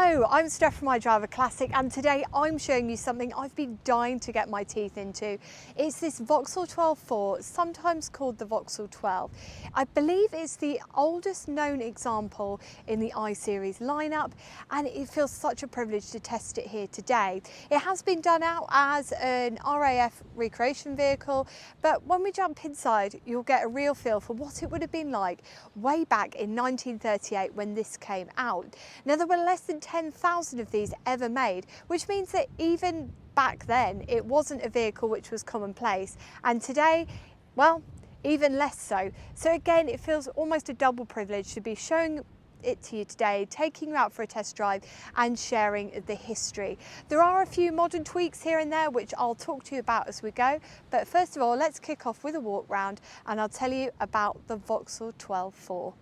Hello, I'm Steph from iDriver Classic, and today I'm showing you something I've been dying to get my teeth into. It's this Vauxhall 12.4, sometimes called the Vauxhall 12. I believe it's the oldest known example in the I-Series lineup, and it feels such a privilege to test it here today. It has been done out as an RAF recreation vehicle, but when we jump inside, you'll get a real feel for what it would have been like way back in 1938 when this came out. Now, there were less than 10,000 of these ever made, which means that even back then it wasn't a vehicle which was commonplace, and today, well, even less so. So again, it feels almost a double privilege to be showing it to you today, taking you out for a test drive and sharing the history. There are a few modern tweaks here and there which I'll talk to you about as we go, but first of all, let's kick off with a walk round and I'll tell you about the Vauxhall 12.4.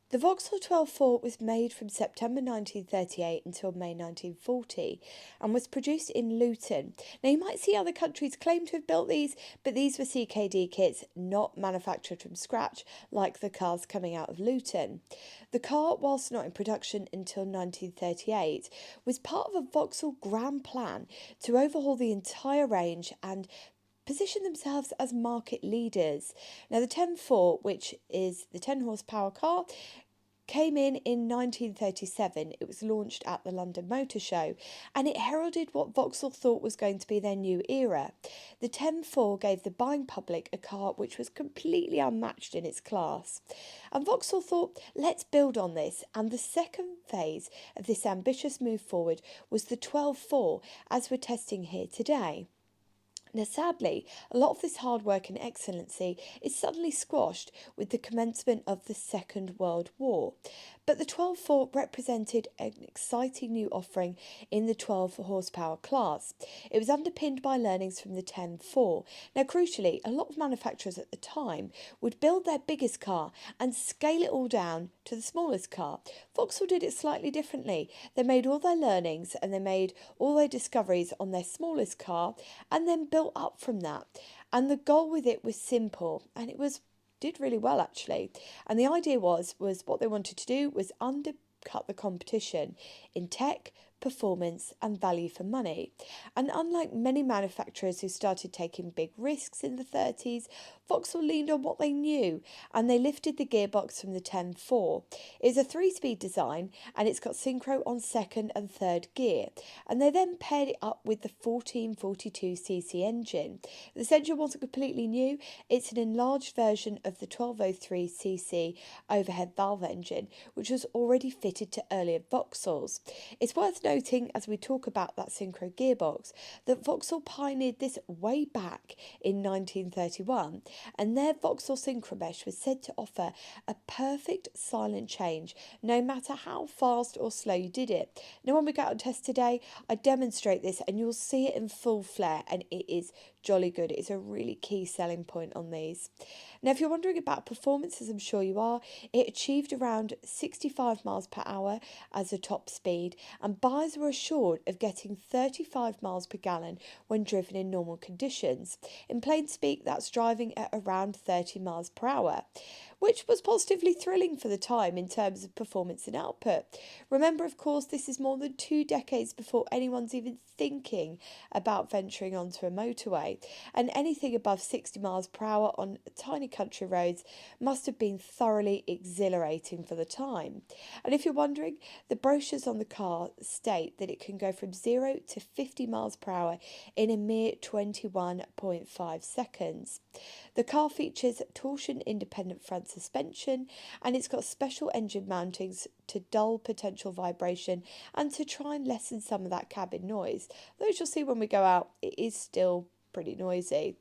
The Vauxhall 12.4 was made from September 1938 until May 1940 and was produced in Luton. Now, you might see other countries claim to have built these, but these were CKD kits, not manufactured from scratch like the cars coming out of Luton. The car, whilst not in production until 1938, was part of a Vauxhall grand plan to overhaul the entire range and position themselves as market leaders. Now, the 10.4, which is the 10 horsepower car, came in 1937. It was launched at the London Motor Show and it heralded what Vauxhall thought was going to be their new era. The 10.4 gave the buying public a car which was completely unmatched in its class. And Vauxhall thought, let's build on this, and the second phase of this ambitious move forward was the 12.4 as we're testing here today. Now, sadly, a lot of this hard work and excellency is suddenly squashed with the commencement of the Second World War. But the 12.4 represented an exciting new offering in the 12 horsepower class. It was underpinned by learnings from the 10.4. Now, crucially, a lot of manufacturers at the time would build their biggest car and scale it all down to the smallest car. Vauxhall did it slightly differently. They made all their learnings and they made all their discoveries on their smallest car and then built up from that. And the goal with it was simple, and it did really well actually. And the idea was what they wanted to do was undercut the competition in tech, performance and value for money. And unlike many manufacturers who started taking big risks in the 30s, Vauxhall leaned on what they knew and they lifted the gearbox from the 10.4. It's a 3-speed design and it's got synchro on second and third gear, and they then paired it up with the 1442cc engine. This engine wasn't completely new, it's an enlarged version of the 1203cc overhead valve engine which was already fitted to earlier Vauxhalls. It's worth noting, as we talk about that synchro gearbox, that Vauxhall pioneered this way back in 1931, and their Vauxhall synchro mesh was said to offer a perfect silent change no matter how fast or slow you did it. Now, when we go out and test today, I demonstrate this and you'll see it in full flare, and it is jolly good. It's a really key selling point on these. Now, if you're wondering about performance, as I'm sure you are, it achieved around 65 miles per hour as a top speed, and buyers were assured of getting 35 miles per gallon when driven in normal conditions. In plain speak, that's driving at around 30 miles per hour, which was positively thrilling for the time in terms of performance and output. Remember, of course, this is more than 2 decades before anyone's even thinking about venturing onto a motorway, and anything above 60 miles per hour on tiny country roads must have been thoroughly exhilarating for the time. And if you're wondering, the brochures on the car state that it can go from 0 to 50 miles per hour in a mere 21.5 seconds. The car features torsion independent front suspension, and it's got special engine mountings to dull potential vibration and to try and lessen some of that cabin noise. Though, as you'll see when we go out, it is still pretty noisy.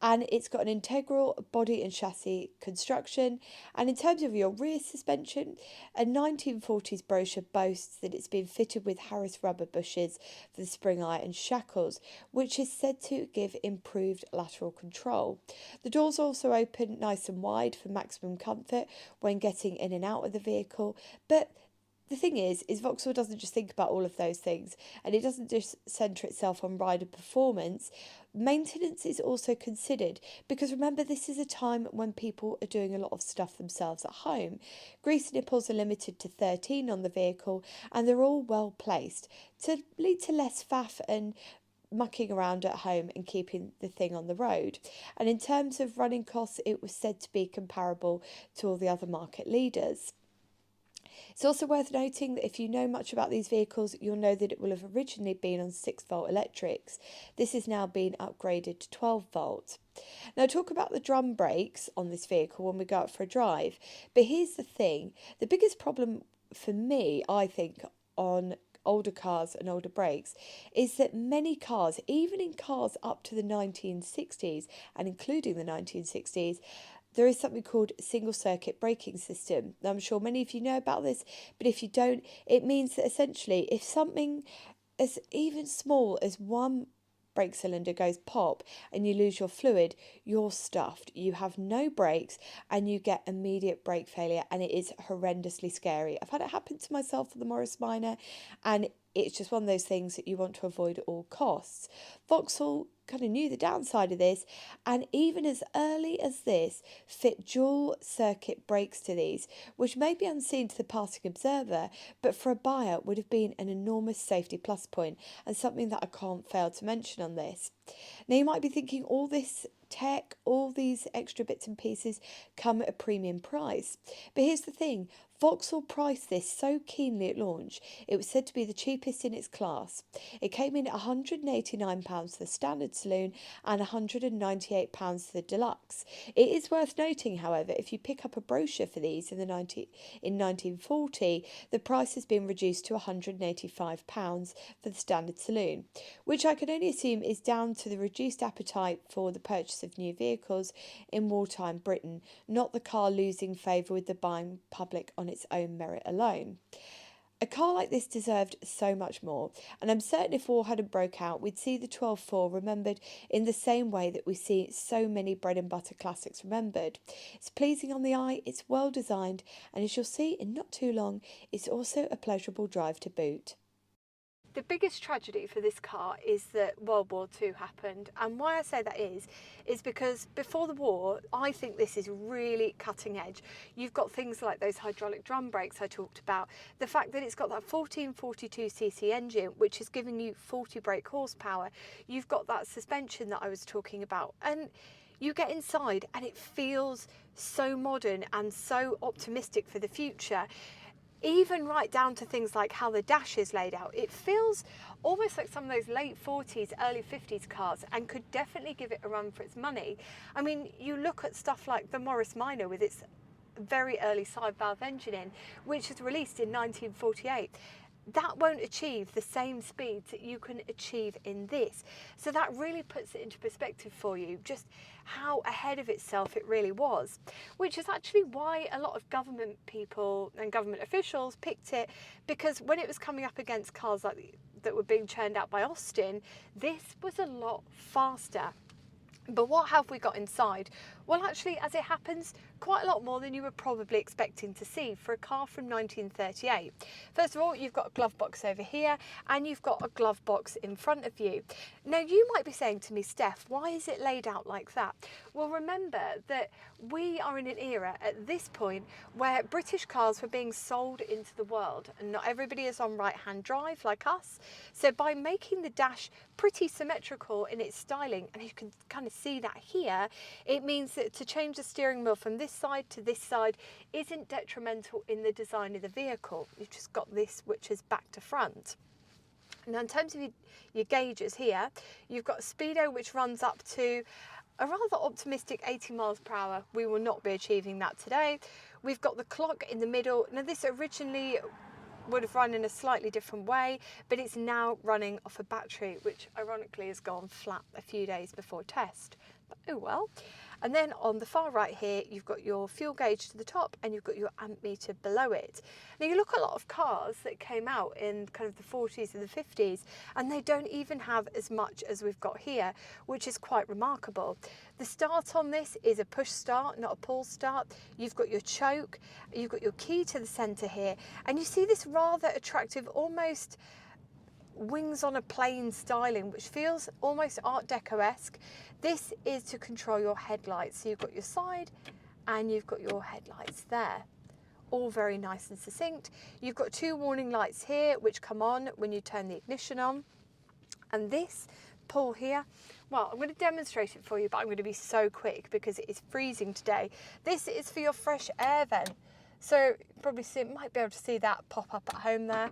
And it's got an integral body and chassis construction. And in terms of your rear suspension, a 1940s brochure boasts that it's been fitted with Harris rubber bushes for the spring eye and shackles, which is said to give improved lateral control. The doors also open nice and wide for maximum comfort when getting in and out of the vehicle, but The thing is Vauxhall doesn't just think about all of those things, and it doesn't just centre itself on rider performance. Maintenance is also considered, because remember, this is a time when people are doing a lot of stuff themselves at home. Grease nipples are limited to 13 on the vehicle, and they're all well placed to lead to less faff and mucking around at home and keeping the thing on the road. And in terms of running costs, it was said to be comparable to all the other market leaders. It's also worth noting that if you know much about these vehicles, you'll know that it will have originally been on 6-volt electrics. This has now been upgraded to 12-volt. Now, talk about the drum brakes on this vehicle when we go out for a drive. But here's the thing. The biggest problem for me, I think, on older cars and older brakes is that many cars, even in cars up to the 1960s and including the 1960s, there is something called single circuit braking system. Now, I'm sure many of you know about this, but if you don't, it means that essentially if something as even small as one brake cylinder goes pop and you lose your fluid, you're stuffed. You have no brakes and you get immediate brake failure, and it is horrendously scary. I've had it happen to myself with the Morris Minor, and it's just one of those things that you want to avoid at all costs. Vauxhall kind of knew the downside of this, and even as early as this fit dual circuit brakes to these, which may be unseen to the passing observer, but for a buyer would have been an enormous safety plus point, and something that I can't fail to mention on this. Now, you might be thinking, all this tech, all these extra bits and pieces come at a premium price. But here's the thing, Vauxhall priced this so keenly at launch, it was said to be the cheapest in its class. It came in at £189 for the standard saloon and £198 for the deluxe. It is worth noting, however, if you pick up a brochure for these in 1940, the price has been reduced to £185 for the standard saloon, which I can only assume is down to the reduced appetite for the purchase of new vehicles in wartime Britain, not the car losing favour with the buying public on its own merit alone. A car like this deserved so much more, and I'm certain if war hadn't broke out, we'd see the 12.4 remembered in the same way that we see so many bread and butter classics remembered. It's pleasing on the eye, it's well designed, and as you'll see in not too long, it's also a pleasurable drive to boot. The biggest tragedy for this car is that World War II happened, and why I say that is because before the war, I think this is really cutting edge. You've got things like those hydraulic drum brakes I talked about, the fact that it's got that 1442cc engine, which is giving you 40 brake horsepower. You've got that suspension that I was talking about, and you get inside and it feels so modern and so optimistic for the future. Even right down to things like how the dash is laid out. It feels almost like some of those late 40s, early 50s cars, and could definitely give it a run for its money. I mean, you look at stuff like the Morris Minor with its very early side valve engine in, which was released in 1948. That won't achieve the same speeds that you can achieve in this. So that really puts it into perspective for you, just how ahead of itself it really was, which is actually why a lot of government people and government officials picked it, because when it was coming up against cars like that were being churned out by Austin, this was a lot faster. But what have we got inside? Well, actually, as it happens, quite a lot more than you were probably expecting to see for a car from 1938. First of all, you've got a glove box over here, and you've got a glove box in front of you. Now, you might be saying to me, Steph, why is it laid out like that? Well, remember that we are in an era at this point where British cars were being sold into the world, and not everybody is on right-hand drive like us. So by making the dash pretty symmetrical in its styling, and you can kind of see that here, it means that to change the steering wheel from this side to this side isn't detrimental in the design of the vehicle. You've just got this, which is back to front. Now, in terms of your gauges here, you've got a speedo which runs up to a rather optimistic 80 miles per hour. We will not be achieving that today. We've got the clock in the middle. Now, this originally would have run in a slightly different way, but it's now running off a battery, which ironically has gone flat a few days before test. but oh well. And then on the far right here, you've got your fuel gauge to the top and you've got your amp meter below it. Now you look at a lot of cars that came out in kind of the 40s and the 50s, and they don't even have as much as we've got here, which is quite remarkable. The start on this is a push start, not a pull start. You've got your choke, you've got your key to the centre here, and you see this rather attractive, almost wings on a plane styling, which feels almost Art Deco-esque. This is to control your headlights. So you've got your side and you've got your headlights there. All very nice and succinct. You've got 2 warning lights here, which come on when you turn the ignition on. And this pull here, well, I'm going to demonstrate it for you, but I'm going to be so quick because it is freezing today. This is for your fresh air vent. So you probably might be able to see that pop up at home there.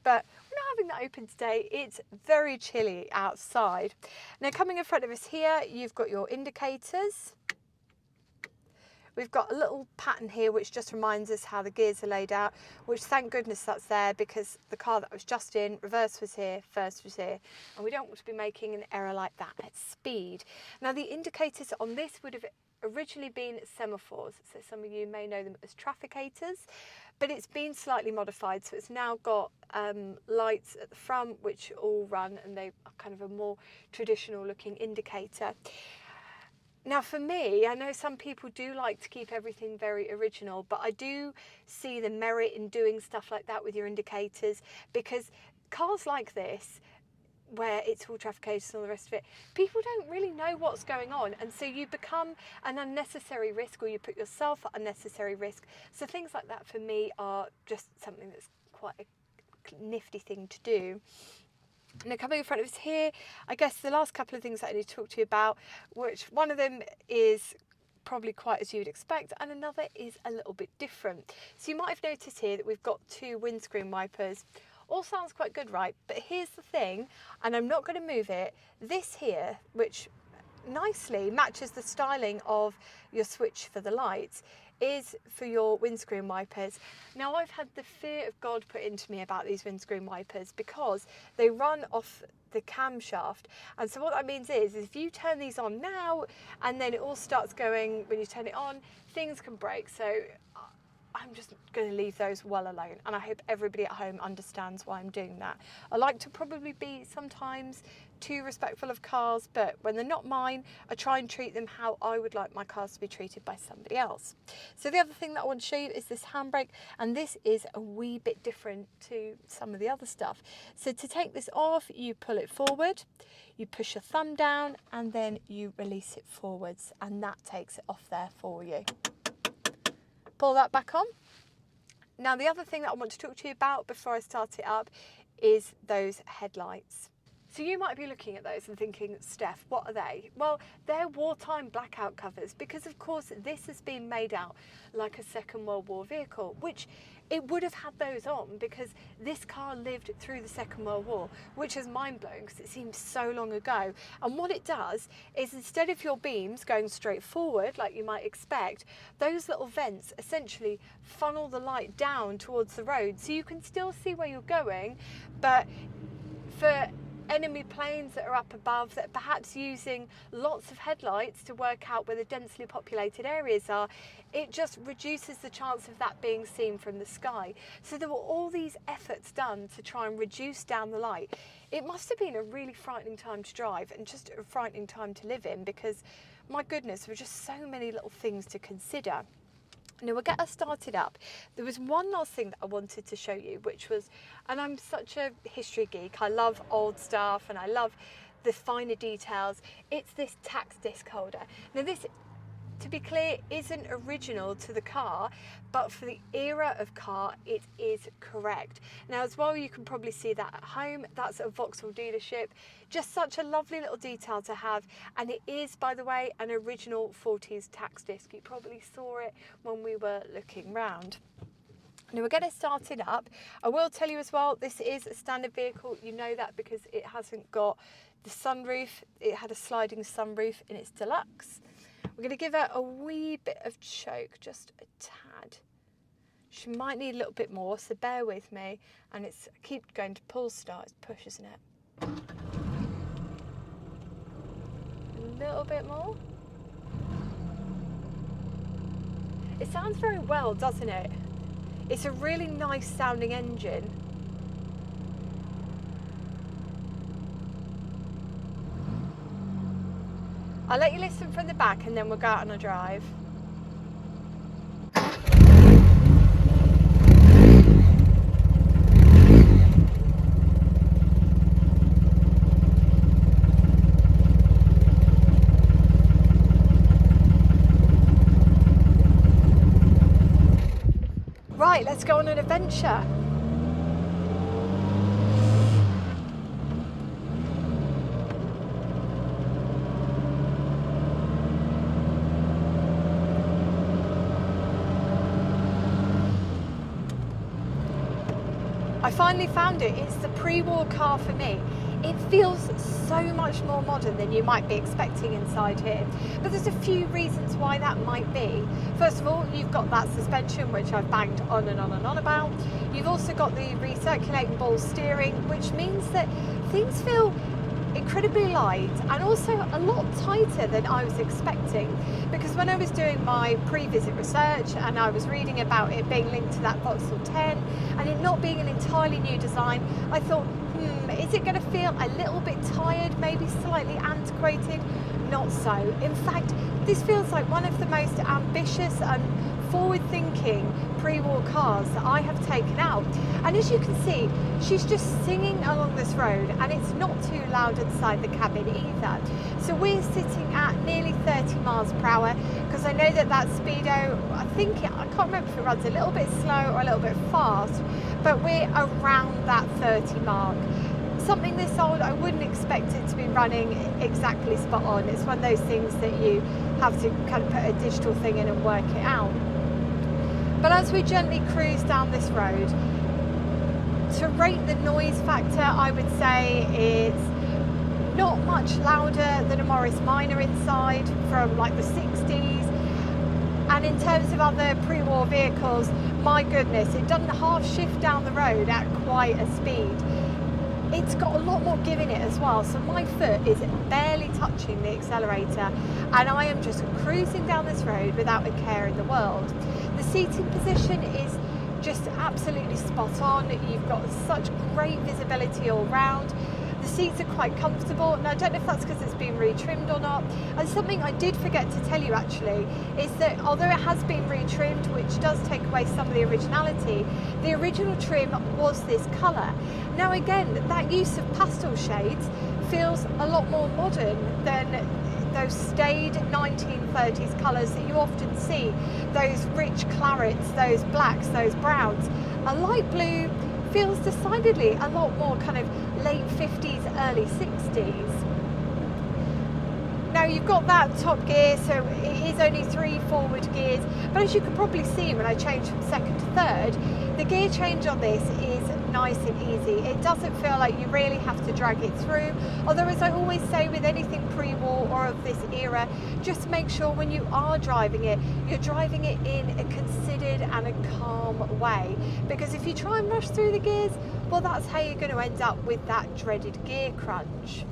But we're not having that open today. It's very chilly outside. Now coming in front of us here, you've got your indicators. We've got a little pattern here which just reminds us how the gears are laid out, which thank goodness that's there, because the car that I was just in, reverse was here, first was here, and we don't want to be making an error like that at speed. Now the indicators on this would have originally been semaphores, so some of you may know them as trafficators, but it's been slightly modified, so it's now got lights at the front which all run, and they are kind of a more traditional looking indicator. Now for me, I know some people do like to keep everything very original, but I do see the merit in doing stuff like that with your indicators, because cars like this, where it's all trafficators and all the rest of it, people don't really know what's going on, and so you become an unnecessary risk, or you put yourself at unnecessary risk. So things like that for me are just something that's quite a nifty thing to do. Now coming in front of us here, I guess the last couple of things that I need to talk to you about, which one of them is probably quite as you would expect, and another is a little bit different. So you might have noticed here that we've got 2 windscreen wipers. All sounds quite good, right? But here's the thing, and I'm not going to move it. This here, which nicely matches the styling of your switch for the lights, is for your windscreen wipers. Now I've had the fear of God put into me about these windscreen wipers because they run off the camshaft, and so what that means is if you turn these on now and then it all starts going when you turn it on, things can break. So I'm just going to leave those well alone, and I hope everybody at home understands why I'm doing that. I like to probably be sometimes too respectful of cars, but when they're not mine, I try and treat them how I would like my cars to be treated by somebody else. So the other thing that I want to show you is this handbrake, and this is a wee bit different to some of the other stuff. So to take this off, you pull it forward, you push your thumb down, and then you release it forwards, and that takes it off there for you. Pull that back on. Now the other thing that I want to talk to you about before I start it up is those headlights. So you might be looking at those and thinking, Steph, what are they? Well, they're wartime blackout covers, because of course this has been made out like a Second World War vehicle, which it would have had those on because this car lived through the Second World War, which is mind-blowing because it seems so long ago. And what it does is, instead of your beams going straight forward like you might expect, those little vents essentially funnel the light down towards the road, so you can still see where you're going, but for enemy planes that are up above that are perhaps using lots of headlights to work out where the densely populated areas are, it just reduces the chance of that being seen from the sky. So there were all these efforts done to try and reduce down the light. It must have been a really frightening time to drive, and just a frightening time to live in, because my goodness, there were just so many little things to consider. Now we'll get us started up. There was one last thing that I wanted to show you, which was, and I'm such a history geek, I love old stuff and I love the finer details. It's this tax disc holder. Now this, to be clear, isn't original to the car, but for the era of car, it is correct. Now as well, you can probably see that at home. That's a Vauxhall dealership. Just such a lovely little detail to have. And it is, by the way, an original 40s tax disc. You probably saw it when we were looking round. Now we're getting started up. I will tell you as well, this is a standard vehicle. You know that because it hasn't got the sunroof. It had a sliding sunroof in its deluxe. We're going to give her a wee bit of choke, just a tad. She might need a little bit more, so bear with me. And I keep going to pull start, it's push, isn't it? little bit more. It sounds very well, doesn't it? It's a really nice sounding engine. I'll let you listen from the back and then we'll go out on a drive. Right, let's go on an adventure. I finally found it. It's the pre-war car for me. It feels so much more modern than you might be expecting inside here. But there's a few reasons why that might be. First of all, you've got that suspension, which I've banged on and on and on about. You've also got the recirculating ball steering, which means that things feel incredibly light and also a lot tighter than I was expecting, because when I was doing my pre-visit research and I was reading about it being linked to that Vauxhall 10 and it not being an entirely new design, I thought, is it going to feel a little bit tired, maybe slightly antiquated? Not so. In fact, this feels like one of the most ambitious and forward-thinking pre-war cars that I have taken out. And as you can see, she's just singing along this road and it's not too loud inside the cabin either. So we're sitting at nearly 30 miles per hour, because I know that speedo, I can't remember if it runs a little bit slow or a little bit fast, but we're around that 30 mark. Something this old, I wouldn't expect it to be running exactly spot on. It's one of those things that you have to kind of put a digital thing in and work it out. But as we gently cruise down this road, to rate the noise factor, I would say it's not much louder than a Morris Minor inside from like the 60s. And in terms of other pre-war vehicles, my goodness, it doesn't half shift down the road at quite a speed. It's got a lot more give in it as well, so my foot is barely touching the accelerator and I am just cruising down this road without a care in the world. The seating position is just absolutely spot on. You've got such great visibility all round. The seats are quite comfortable. Now I don't know if that's because it's been retrimmed or not. And something I did forget to tell you actually is that although it has been retrimmed, which does take away some of the originality, the original trim was this colour. Now again, that use of pastel shades feels a lot more modern than those staid 1930s colours that you often see, those rich clarets, those blacks, those browns. A light blue feels decidedly a lot more kind of late 50s, early 60s. Now you've got that top gear, so it is only 3 forward gears, but as you can probably see when I change from second to third, the gear change on this is nice and easy. It doesn't feel like you really have to drag it through, although as I always say with anything pre-war or of this era, just make sure when you are driving it, you're driving it in a considered and a calm way, because if you try and rush through the gears, well, that's how you're going to end up with that dreaded gear crunch.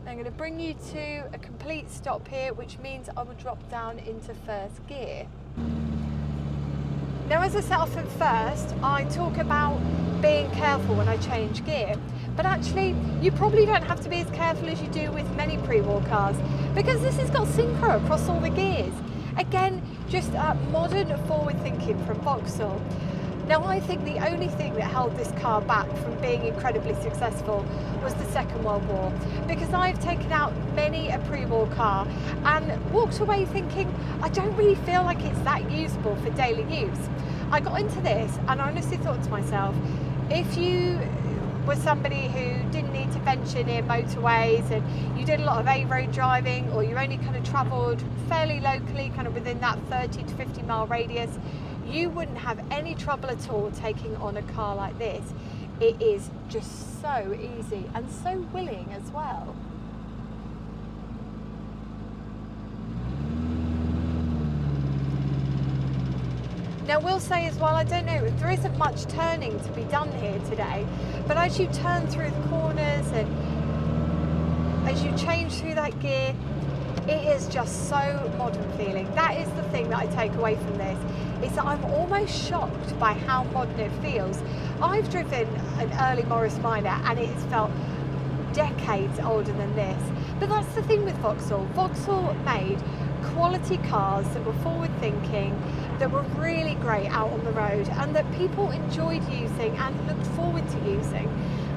I'm going to bring you to a complete stop here, which means I will drop down into first gear. Now, as I set off in first, I talk about being careful when I change gear, but actually you probably don't have to be as careful as you do with many pre-war cars, because this has got synchro across all the gears. Again, just modern forward thinking from Vauxhall. Now, I think the only thing that held this car back from being incredibly successful was the Second World War, because I've taken out many a pre-war car and walked away thinking, I don't really feel like it's that usable for daily use. I got into this and I honestly thought to myself, if you were somebody who didn't need to venture near motorways and you did a lot of A-road driving, or you only kind of travelled fairly locally, kind of within that 30 to 50 mile radius, you wouldn't have any trouble at all taking on a car like this. It is just so easy and so willing as well. Now, we'll say as well, I don't know, there isn't much turning to be done here today, but as you turn through the corners and as you change through that gear, it is just so modern feeling. That is the thing that I take away from this, is that I'm almost shocked by how modern it feels. I've driven an early Morris Minor and it's felt decades older than this. But that's the thing with Vauxhall. Vauxhall made quality cars that were forward thinking, that were really great out on the road, and that people enjoyed using and looked forward to using.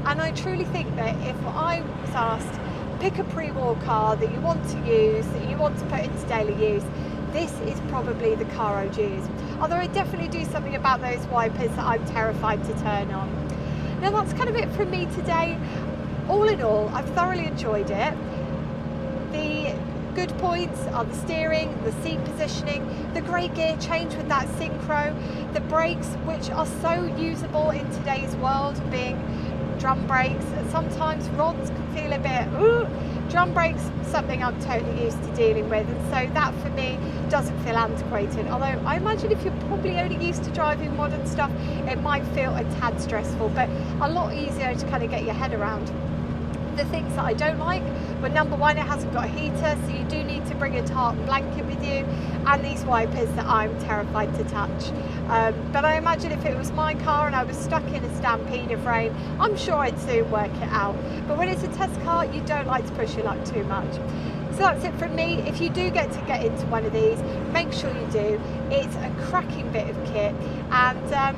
And I truly think that if I was asked, pick a pre-war car that you want to use, that you want to put into daily use, this is probably the car I'd use. Although I definitely do something about those wipers that I'm terrified to turn on. Now that's kind of it from me today. All in all, I've thoroughly enjoyed it. The good points are the steering, the seat positioning, the great gear change with that synchro, the brakes, which are so usable in today's world, being drum brakes. Sometimes rods can feel a bit, ooh. Drum brakes, something I'm totally used to dealing with, and so that for me doesn't feel antiquated. Although I imagine if you're probably only used to driving modern stuff, it might feel a tad stressful, but a lot easier to kind of get your head around. The things that I don't like, well, number one, it hasn't got a heater, so you do need to bring a tartan blanket with you, and these wipers that I'm terrified to touch. But I imagine if it was my car and I was stuck in a stampede of rain, I'm sure I'd soon work it out. But when it's a test car, you don't like to push your luck too much. So that's it from me. If you do get to get into one of these, make sure you do. It's a cracking bit of kit, and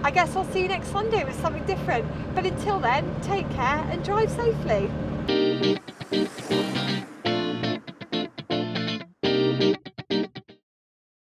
I guess I'll see you next Sunday with something different. But until then, take care and drive safely.